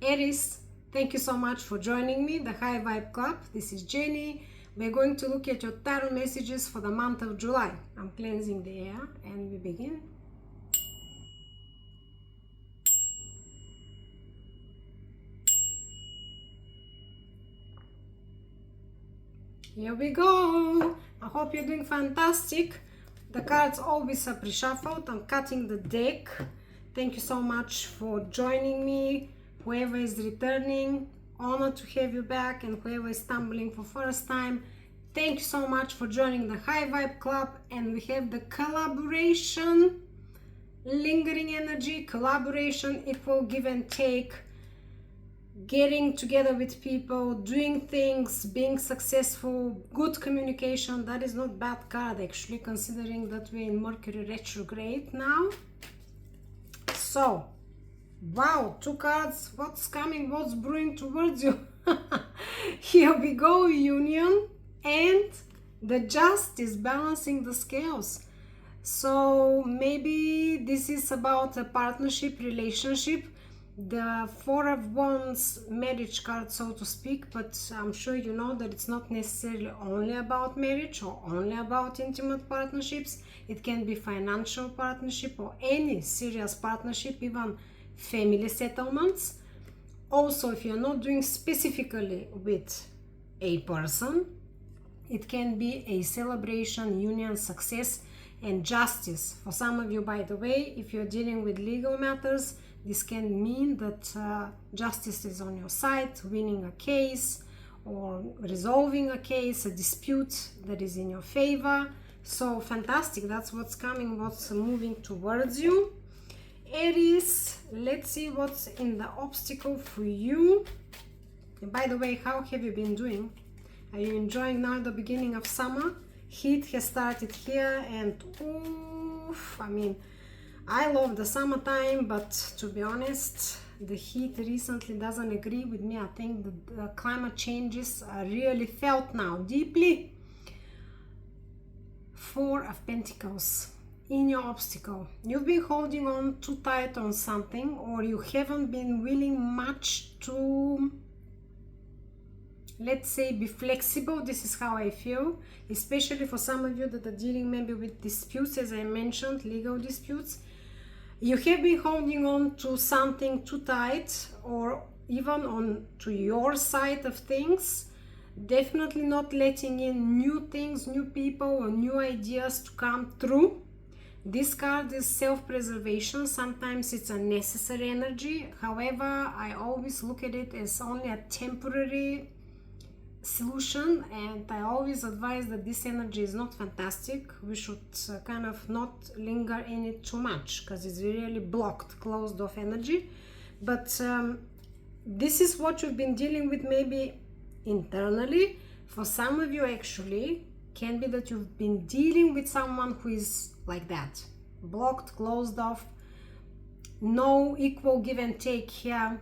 Aries, thank you so much for joining me, the High Vibe Club. This is Jenny. We're going to look at your tarot messages for the month of July. I'm cleansing the air and we begin. Here we go. I hope you're doing fantastic. The cards always are pre-shuffled. I'm cutting the deck. Thank you so much for joining me. Whoever is returning, honored to have you back, and whoever is stumbling for first time, thank you so much for joining the High Vibe Club. And we have the collaboration, lingering energy, collaboration, equal give and take, getting together with people, doing things, being successful, good communication. That is not bad card actually, considering that we're in Mercury retrograde now. So wow, two cards, what's coming, what's brewing towards you. Here we go, union and the justice, balancing the scales. So maybe this is about a partnership, relationship. The Four of Wands, marriage card, so to speak, but I'm sure you know that it's not necessarily only about marriage or only about intimate partnerships. It can be financial partnership or any serious partnership, even family settlements. Also, if you're not doing specifically with a person, it can be a celebration, union, success, and justice. For some of you, by the way, if you're dealing with legal matters, this can mean that justice is on your side, winning a case or resolving a case, a dispute that is in your favor. So fantastic, that's what's coming, what's moving towards you. Aries, let's see what's in the obstacle for you. And by the way, how have you been doing? Are you enjoying now the beginning of summer? Heat has started here, and oof, I mean, I love the summertime, but to be honest, the heat recently doesn't agree with me. I think the climate changes are really felt now deeply. Four of Pentacles. In your obstacle, you've been holding on too tight on something, or you haven't been willing much to, let's say, be flexible. This is how I feel, especially for some of you that are dealing maybe with disputes, as I mentioned, legal disputes. You have been holding on to something too tight, or even on to your side of things. Definitely not letting in new things, new people, or new ideas to come through. This card is self-preservation. Sometimes it's a necessary energy. However, I always look at it as only a temporary solution, and I always advise that this energy is not fantastic. We should kind of not linger in it too much, because it's really blocked, closed off energy. But this is what you've been dealing with maybe internally. For some of you, actually, can be that you've been dealing with someone who is like that, blocked, closed off, no equal give and take here,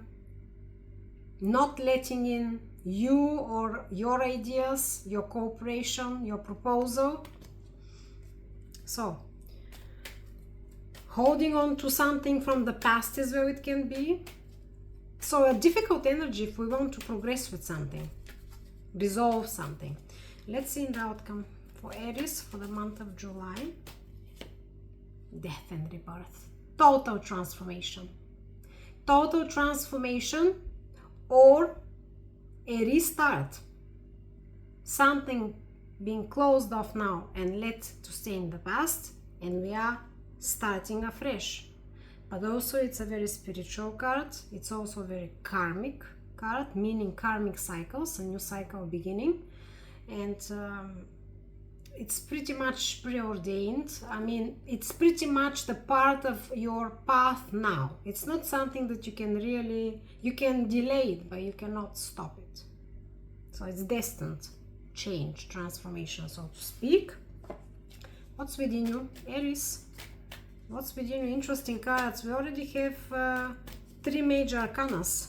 not letting in you or your ideas, your cooperation, your proposal. So holding on to something from the past as well, it can be. So a difficult energy if we want to progress with something, resolve something. Let's see the outcome for Aries for the month of July. Death and rebirth. Total transformation. Total transformation, or a restart. Something being closed off now and let to stay in the past, and we are starting afresh. But also it's a very spiritual card. It's also a very karmic card, meaning karmic cycles, a new cycle beginning. And it's pretty much preordained. I mean, it's pretty much the part of your path now. It's not something that you can really, you can delay it, but you cannot stop it. So it's destined change, transformation, so to speak. What's within you, Aries? What's within you? Interesting cards. We already have two major arcanas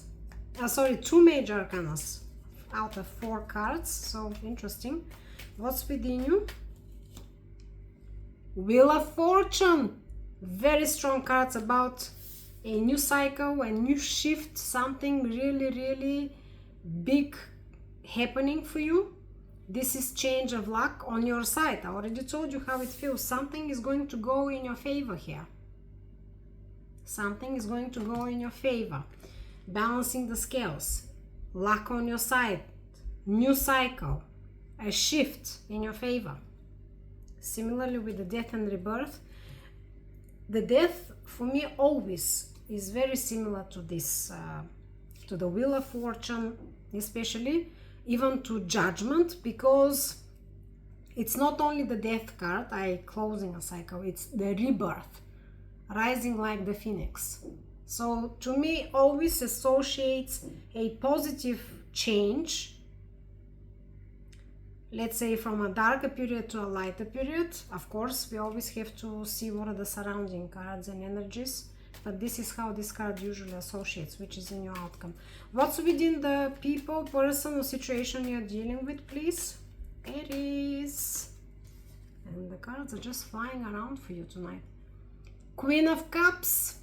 out of 4 cards, so interesting. What's within you? Wheel of Fortune. Very strong cards about a new cycle, a new shift, something really, really big happening for you. This is change of luck on your side. I already told you how it feels. Something is going to go in your favor here. Something is going to go in your favor. Balancing the scales. Luck on your side. New cycle. A shift in your favor. Similarly with the death and rebirth. The death for me always is very similar to this, to the Wheel of Fortune, especially, even to Judgment, because it's not only the death card, closing a cycle, it's the rebirth, rising like the phoenix. So to me, always associates a positive change, let's say from a darker period to a lighter period. Of course, we always have to see what are the surrounding cards and energies, but this is how this card usually associates, which is in your outcome. What's within the people, person, or situation you're dealing with, please? Aries. And the cards are just flying around for you tonight. Queen of Cups,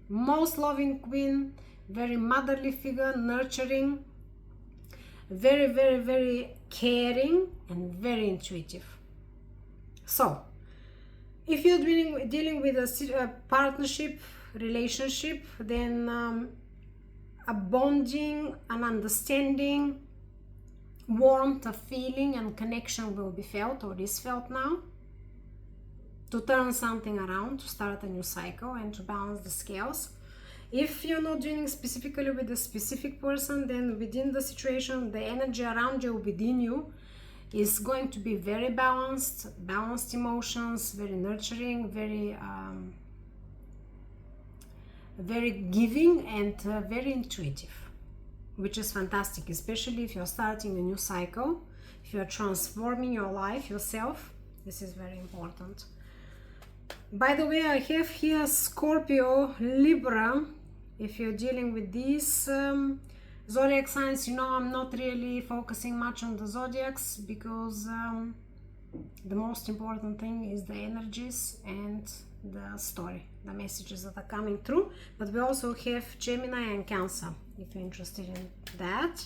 most loving queen, very motherly figure, nurturing, very, very, very caring, and very intuitive. So, if you're dealing with a partnership, relationship, then a bonding, an understanding, warmth, a feeling and connection will be felt, or is felt now, to turn something around, to start a new cycle and to balance the scales. If you're not dealing specifically with a specific person, then within the situation, the energy around you, within you, is going to be very balanced emotions, very nurturing, very giving, and very intuitive, which is fantastic, especially if you're starting a new cycle, if you're transforming your life, yourself. This is very important. By the way, I have here Scorpio, Libra. If you're dealing with these zodiac signs, you know I'm not really focusing much on the zodiacs, because the most important thing is the energies and the story, the messages that are coming through. But we also have Gemini and Cancer, if you're interested in that.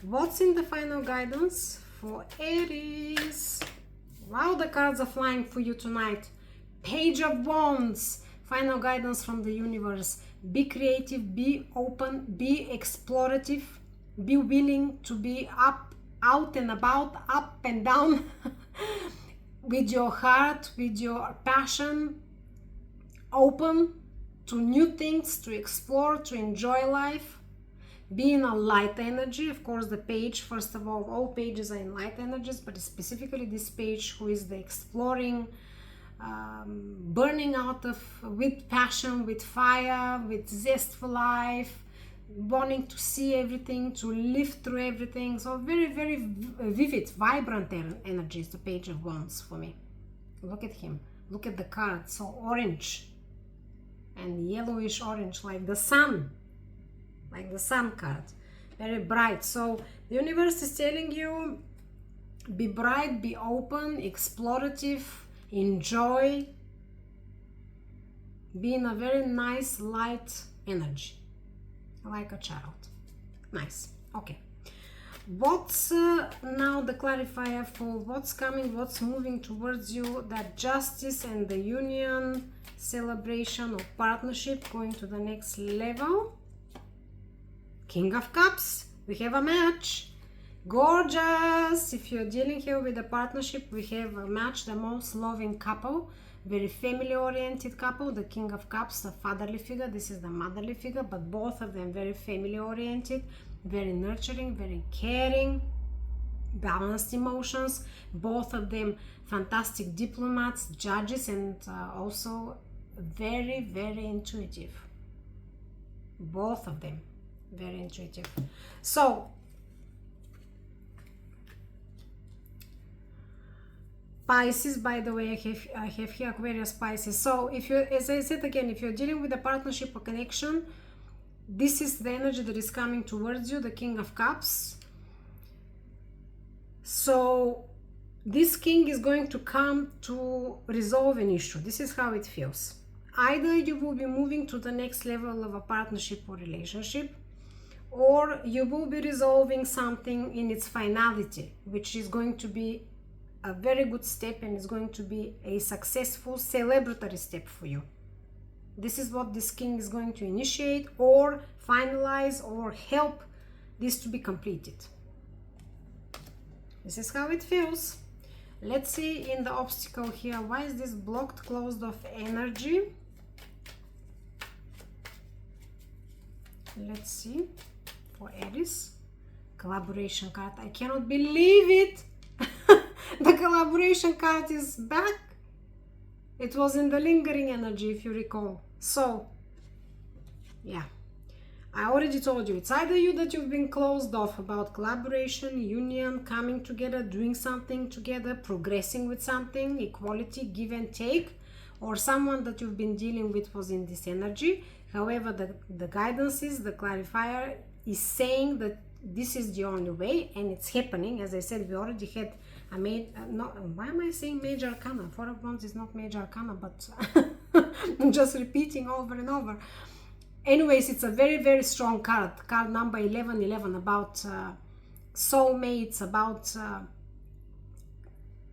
What's in the final guidance for Aries? Wow, the cards are flying for you tonight. Page of Wands, final guidance from the universe. Be creative, be open, be explorative, be willing to be out and about, up and down with your heart, with your passion, open to new things, to explore, to enjoy life. Be in a light energy. Of course, the page, first of all pages are in light energies, but specifically this page, who is the exploring, burning out with passion, with fire, with zest for life, wanting to see everything, to live through everything. So very, very vivid, vibrant energy is the Page of Wands for me. Look at him, look at the card, so orange and yellowish orange, like the sun card, very bright. So the universe is telling you, be bright, be open, explorative, enjoy, be in a very nice light energy, like a child. Nice. Okay, what's now the clarifier for what's coming, what's moving towards you? That justice and the union, celebration or partnership going to the next level. King of Cups, we have a match. Gorgeous. If you're dealing here with a partnership, we have a match, the most loving couple, very family oriented couple. The King of Cups, the fatherly figure, this is the motherly figure, but both of them very family oriented, very nurturing, very caring, balanced emotions. Both of them fantastic diplomats, judges, and also very, very intuitive. Both of them very intuitive. So Pisces, by the way, I have here Aquarius, Pisces. So if you, as I said again, if you're dealing with a partnership or connection, this is the energy that is coming towards you, the King of Cups. So this king is going to come to resolve an issue. This is how it feels. either you will be moving to the next level of a partnership or relationship, or you will be resolving something in its finality, which is going to be a very good step and is going to be a successful celebratory step for you. This is what this king is going to initiate or finalize or help this to be completed. This is how it feels. Let's see in the obstacle here. Why is this blocked, closed off energy? Let's see. For Aries, collaboration card. I cannot believe it. The collaboration card is back. It was in the lingering energy, if you recall. So, yeah. I already told you, it's either you that you've been closed off about collaboration, union, coming together, doing something together, progressing with something, equality, give and take, or someone that you've been dealing with was in this energy. However, the guidance is, the clarifier is saying that this is the only way, and it's happening. As I said, we already had a why am I saying major arcana? Four of Wands is not major arcana, but I'm just repeating over and over. Anyways, it's a very, very strong card. Card number 1111, about soulmates, about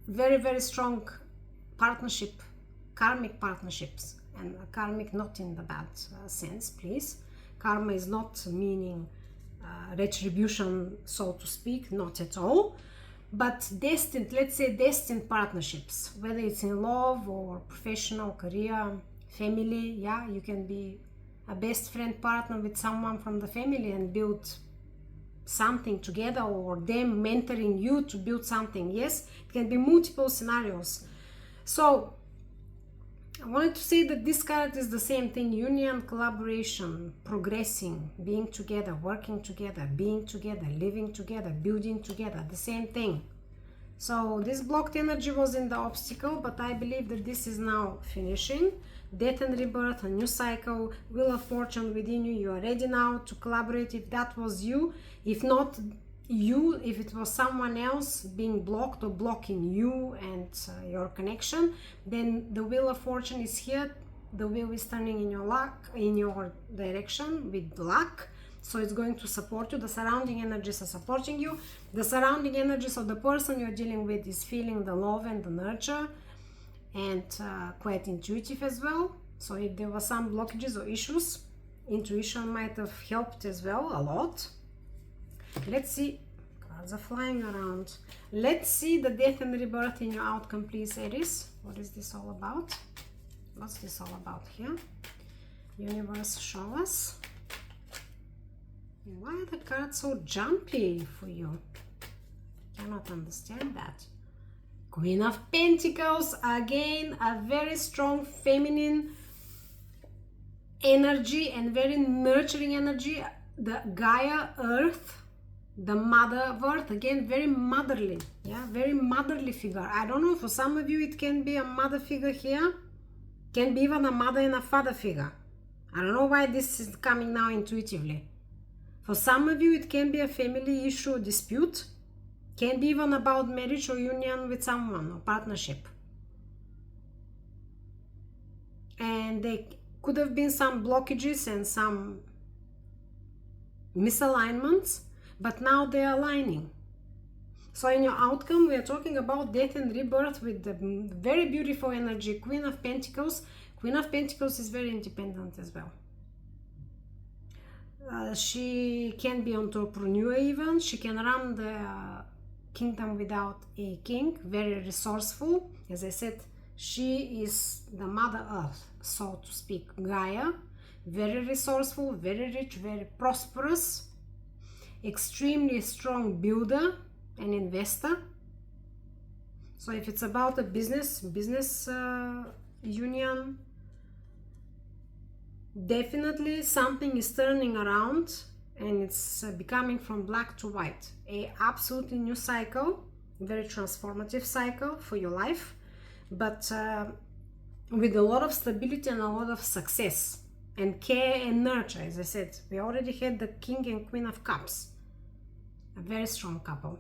very, very strong partnership, karmic partnerships. And karmic not in the bad sense, please. Karma is not meaning retribution, so to speak, not at all. But destined, let's say destined partnerships, whether it's in love or professional, career, family. Yeah, you can be a best friend partner with someone from the family and build something together, or them mentoring you to build something. Yes, it can be multiple scenarios. So I wanted to say that this card is the same thing: union, collaboration, progressing, being together, working together, being together, living together, building together, the same thing. So this blocked energy was in the obstacle, but I believe that this is now finishing. Death and rebirth, a new cycle, wheel of fortune within you. You are ready now to collaborate if that was you. If not you, if it was someone else being blocked or blocking you and your connection, then the wheel of fortune is here. The wheel is turning in your luck, in your direction with luck. So it's going to support you. The surrounding energies are supporting you. The surrounding energies of the person you're dealing with is feeling the love and the nurture, and quite intuitive as well. So if there were some blockages or issues, intuition might have helped as well a lot. Let's see. Cards are flying around. Let's see the death and rebirth in your outcome, please, Aries. What is this all about? What's this all about here? Universe, show us. Why are the cards so jumpy for you? Cannot understand that. Queen of Pentacles, again, a very strong feminine energy and very nurturing energy. The Gaia, Earth, the Mother of Earth, again, very motherly. Yeah, very motherly figure. I don't know, for some of you it can be a mother figure here. Can be even a mother and a father figure. I don't know why this is coming now intuitively. For some of you it can be a family issue or dispute. Can be even about marriage or union with someone or partnership. And there could have been some blockages and some misalignments, but now they are aligning. So in your outcome, we are talking about death and rebirth with the very beautiful energy, Queen of Pentacles. Queen of Pentacles is very independent as well. She can be entrepreneur even. She can run the kingdom without a king. Very resourceful. As I said, she is the Mother Earth, so to speak, Gaia. Very resourceful, very rich, very prosperous. Extremely strong builder and investor. So if it's about a business union, definitely something is turning around and it's becoming from black to white. A absolutely new cycle, very transformative cycle for your life, but with a lot of stability and a lot of success and care and nurture. As I said, we already had the King and Queen of Cups, a very strong couple.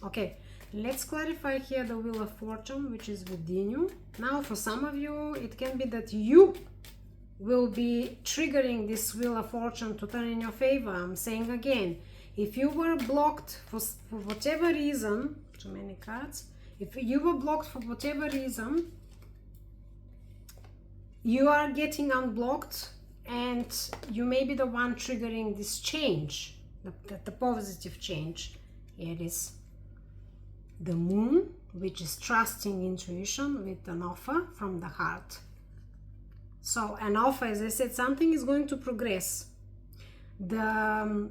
Okay, Let's clarify here the Wheel of Fortune, which is within you. Now, for some of you, it can be that you will be triggering this Wheel of Fortune to turn in your favor. I'm saying again, if you were blocked for whatever reason, too many cards, if you were blocked for whatever reason, you are getting unblocked, and you may be the one triggering this change, the positive change. Here it is. The Moon, which is trusting intuition with an offer from the heart. So an offer, as I said, something is going to progress. The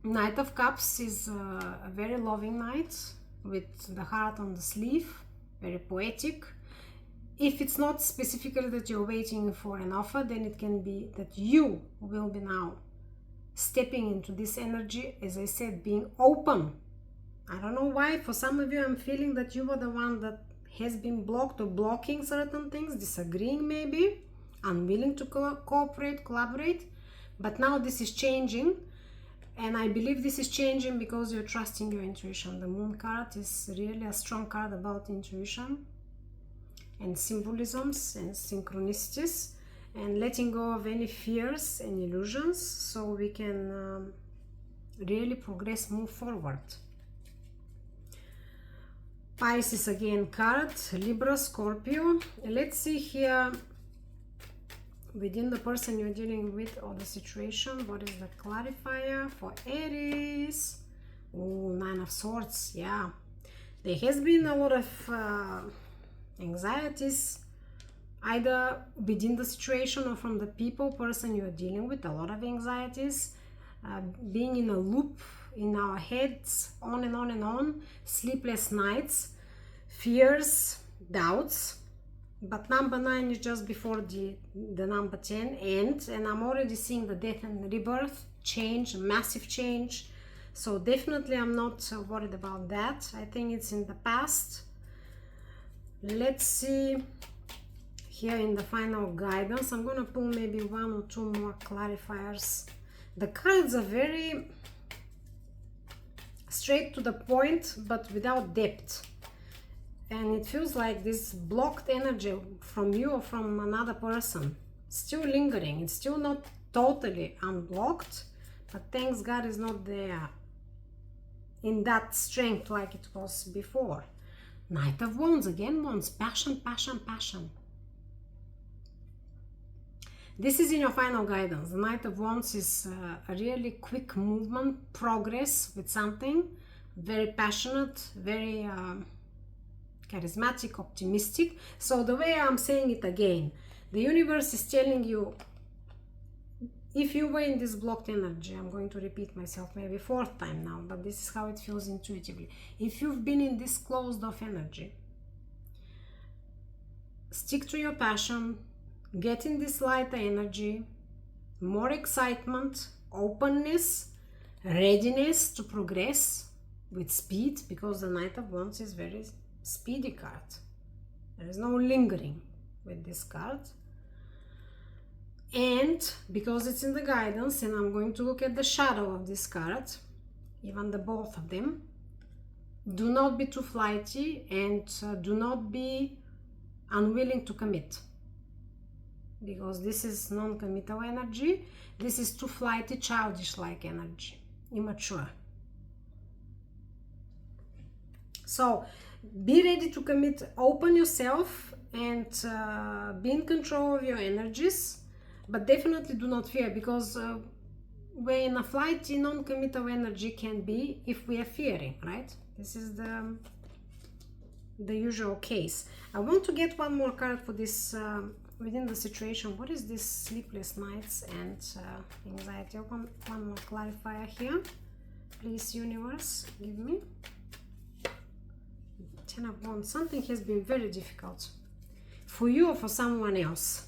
Knight of Cups is a very loving knight with the heart on the sleeve, very poetic. If it's not specifically that you're waiting for an offer, then it can be that you will be now stepping into this energy, as I said, being open. I don't know why, for some of you I'm feeling that you were the one that has been blocked or blocking certain things, disagreeing maybe, unwilling to cooperate, collaborate, but now this is changing, and I believe this is changing because you're trusting your intuition. The Moon card is really a strong card about intuition and symbolisms and synchronicities, and letting go of any fears and illusions so we can really progress, move forward. Pisces again card, Libra, Scorpio. Let's see here within the person you're dealing with or the situation, what is the clarifier for Aries? Oh, Nine of Swords. Yeah, there has been a lot of anxieties, either within the situation or from the person you're dealing with. A lot of anxieties, being in a loop in our heads, on and on and on, sleepless nights, fears, doubts. But number 9 is just before the number 10 and I'm already seeing the death and rebirth, change, massive change. So definitely I'm not worried about that. I think it's in the past. Let's see here in the final guidance. I'm gonna pull maybe 1 or 2 more clarifiers. The cards are very straight to the point, but without depth. And it feels like this blocked energy from you or from another person still lingering. It's still not totally unblocked, but thanks God is not there in that strength like it was before. Knight of Wands, again Wands, passion, passion, passion. This is in your final guidance. The Knight of Wands is a really quick movement, progress with something, very passionate, very charismatic, optimistic. So the way I'm saying it again, the universe is telling you, if you were in this blocked energy, I'm going to repeat myself maybe 4th time now, but this is how it feels intuitively. If you've been in this closed off energy, stick to your passion, get in this lighter energy, more excitement, openness, readiness to progress with speed, because the Knight of Wands is very speedy card. There is no lingering with this card. And because it's in the guidance and I'm going to look at the shadow of this card, even the both of them, do not be too flighty and do not be unwilling to commit, because this is non-committal energy. This is too flighty, childish like energy, immature. So be ready to commit, open yourself and be in control of your energies, but definitely do not fear, because we're in a flighty, non-committal energy can be if we are fearing, right? This is the usual case. I want to get one more card for this within the situation. What is this sleepless nights and anxiety? One more clarifier here, please, universe, give me. 10 of Wands. Something has been very difficult for you or for someone else.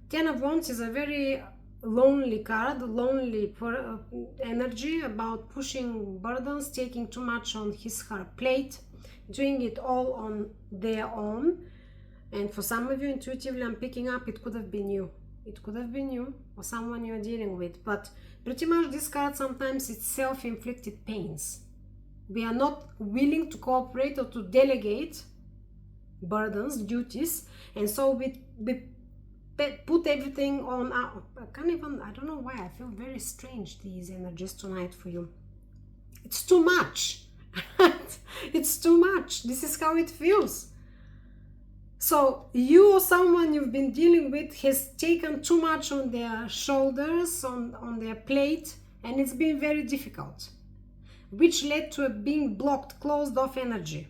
10 of Wands is a very lonely card, lonely energy, about pushing burdens, taking too much on her plate, doing it all on their own. And for some of you, intuitively, I'm picking up, it could have been you. It could have been you or someone you're dealing with. But pretty much this card, sometimes it's self-inflicted pains. We are not willing to cooperate or to delegate burdens, duties, and so we put everything on our, I don't know why I feel very strange these energies tonight for you. It's too much. It's too much. This is how it feels. So you or someone you've been dealing with has taken too much on their shoulders, on their plate, and it's been very difficult, which led to a being blocked, closed off energy.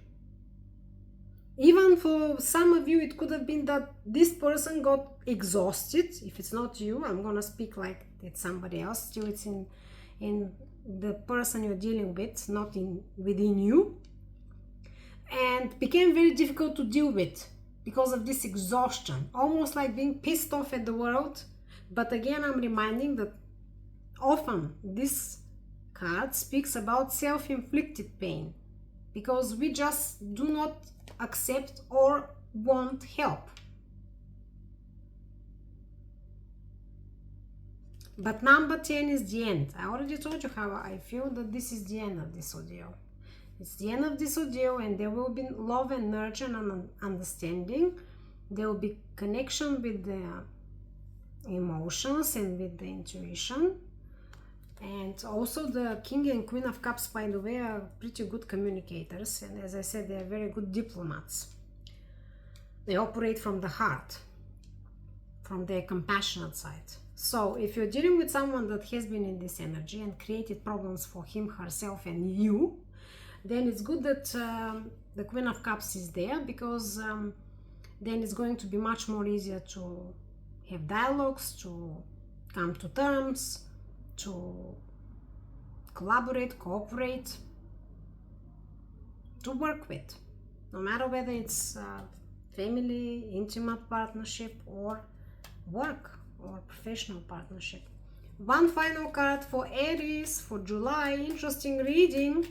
Even for some of you, it could have been that this person got exhausted. If it's not you, I'm gonna speak like it's somebody else. Still, it's in the person you're dealing with, not within you, and became very difficult to deal with because of this exhaustion, almost like being pissed off at the world. But again, I'm reminding that often this card speaks about self-inflicted pain, because we just do not accept or want help. But number 10 is the end. I already told you how I feel that this is the end of this ordeal. It's the end of this ordeal, and there will be love and nurture and understanding. There will be connection with the emotions and with the intuition. And also the King and Queen of Cups, by the way, are pretty good communicators. And as I said, they are very good diplomats. They operate from the heart, from their compassionate side. So if you're dealing with someone that has been in this energy and created problems for him, herself, and you, then it's good that the Queen of Cups is there, because then it's going to be much more easier to have dialogues, to come to terms, to collaborate, cooperate, to work with, no matter whether it's family, intimate partnership, or work or professional partnership. One final card for Aries for July. Interesting reading,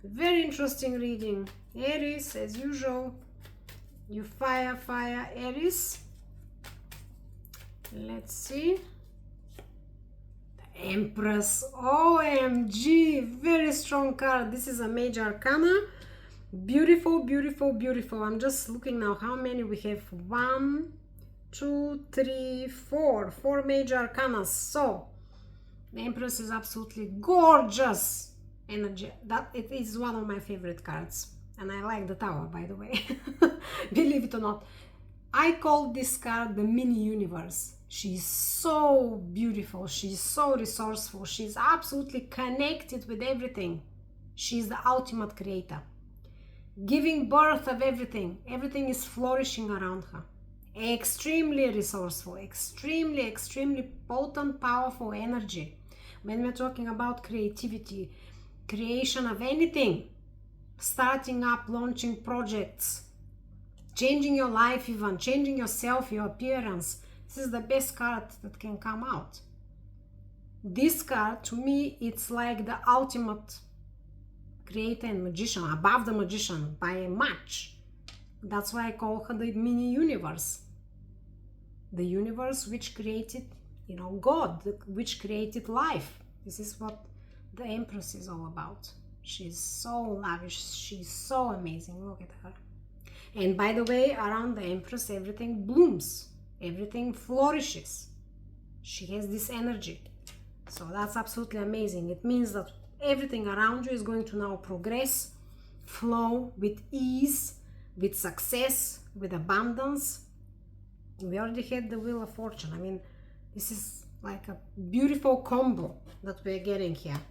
very interesting reading. Aries, as usual, you fire Aries. Let's see. Empress, OMG, very strong card. This is a major arcana. Beautiful, beautiful, beautiful. I'm just looking now how many we have. 1, 2, 3, 4 major arcanas. So the Empress is absolutely gorgeous energy. That it is one of my favorite cards, and I like the Tower, by the way. Believe it or not, I call this card the mini universe. She's so beautiful, she's so resourceful, she's absolutely connected with everything. She's the ultimate creator, giving birth of everything. Everything is flourishing around her. Extremely resourceful, extremely potent, powerful energy. When we're talking about creativity, creation of anything, starting up, launching projects, changing your life, even changing yourself, your appearance, this is the best card that can come out. This card, to me, it's like the ultimate creator and magician, above the magician by a much. That's why I call her the mini universe. The universe which created, God, which created life. This is what the Empress is all about. She's so lavish, she's so amazing. Look at her. And by the way, around the Empress, everything blooms. Everything flourishes. She has this energy. So that's absolutely amazing. It means that everything around you is going to now progress, flow with ease, with success, with abundance. We already had the Wheel of Fortune. I mean, this is like a beautiful combo that we're getting here.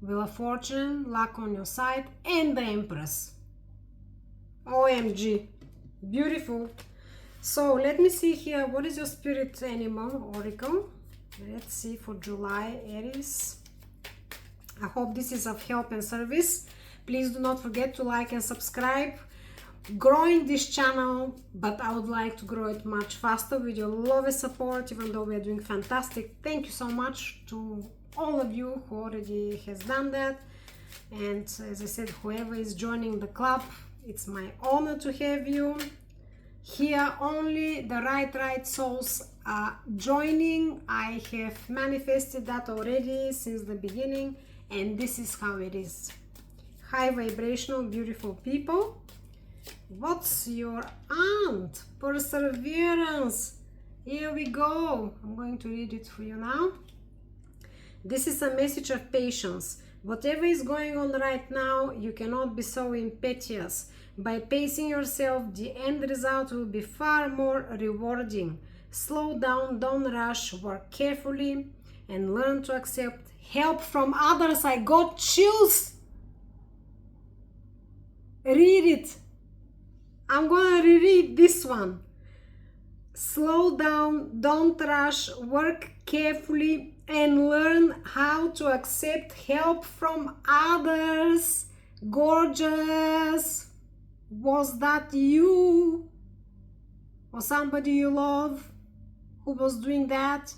Wheel of Fortune, luck on your side, and the Empress. OMG. Beautiful. So let me see here, what is your spirit animal, Oracle? Let's see for July, Aries. I hope this is of help and service. Please do not forget to like and subscribe. Growing this channel, but I would like to grow it much faster with your love and support, even though we are doing fantastic. Thank you so much to all of you who already has done that. And as I said, whoever is joining the club, it's my honor to have you. Here only the right souls are joining. I have manifested that already since the beginning, and this is how it is. high vibrational, beautiful people. What's your aunt? Perseverance. Here we go. I'm going to read it for you now. This is a message of patience. Whatever is going on right now, you cannot be so impetuous. By pacing yourself, the end result will be far more rewarding. Slow down, don't rush, work carefully, and learn to accept help from others. I got chills. Read it. I'm gonna reread this one. Slow down, don't rush, work carefully, and learn how to accept help from others. Gorgeous. Was that you? Or somebody you love who was doing that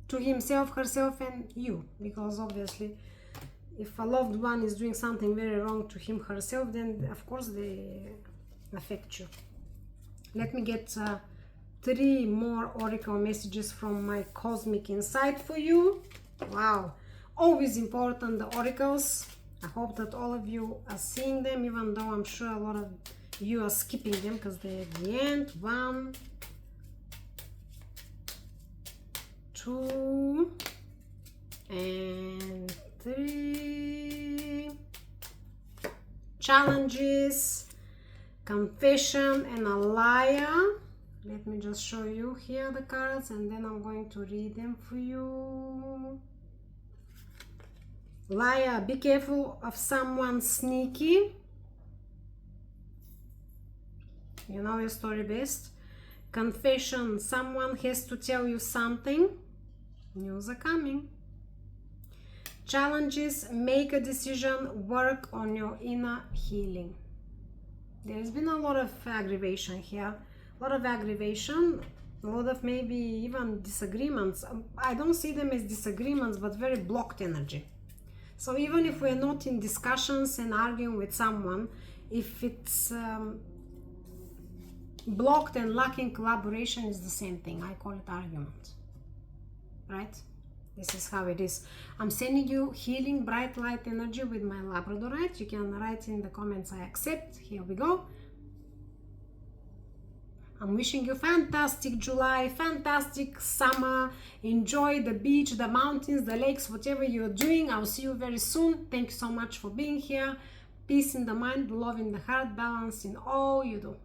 to himself, herself, and you? Because obviously, if a loved one is doing something very wrong to him, herself, then of course they affect you. Let me get 3 more oracle messages from my cosmic insight for you. Wow, always important, the oracles. I hope that all of you are seeing them, even though I'm sure a lot of you are skipping them because they're at the end. 1, 2, and 3. Challenges, confession, and a liar. Let me just show you here the cards, and then I'm going to read them for you. Liar, be careful of someone sneaky. You know your story best. Confession, someone has to tell you something. News are coming. Challenges, make a decision, work on your inner healing. There's been a lot of aggravation here. A lot of aggravation, a lot of maybe even disagreements. I don't see them as disagreements, but very blocked energy. So even if we're not in discussions and arguing with someone, if it's blocked and lacking collaboration, is the same thing. I call it argument, right? This is how it is. I'm sending you healing bright light energy with my Labradorite. You can write in the comments, I accept. Here we go. I'm wishing you fantastic July, fantastic summer. Enjoy the beach, the mountains, the lakes, whatever you're doing. I'll see you very soon. Thank you so much for being here. Peace in the mind, love in the heart, balance in all you do.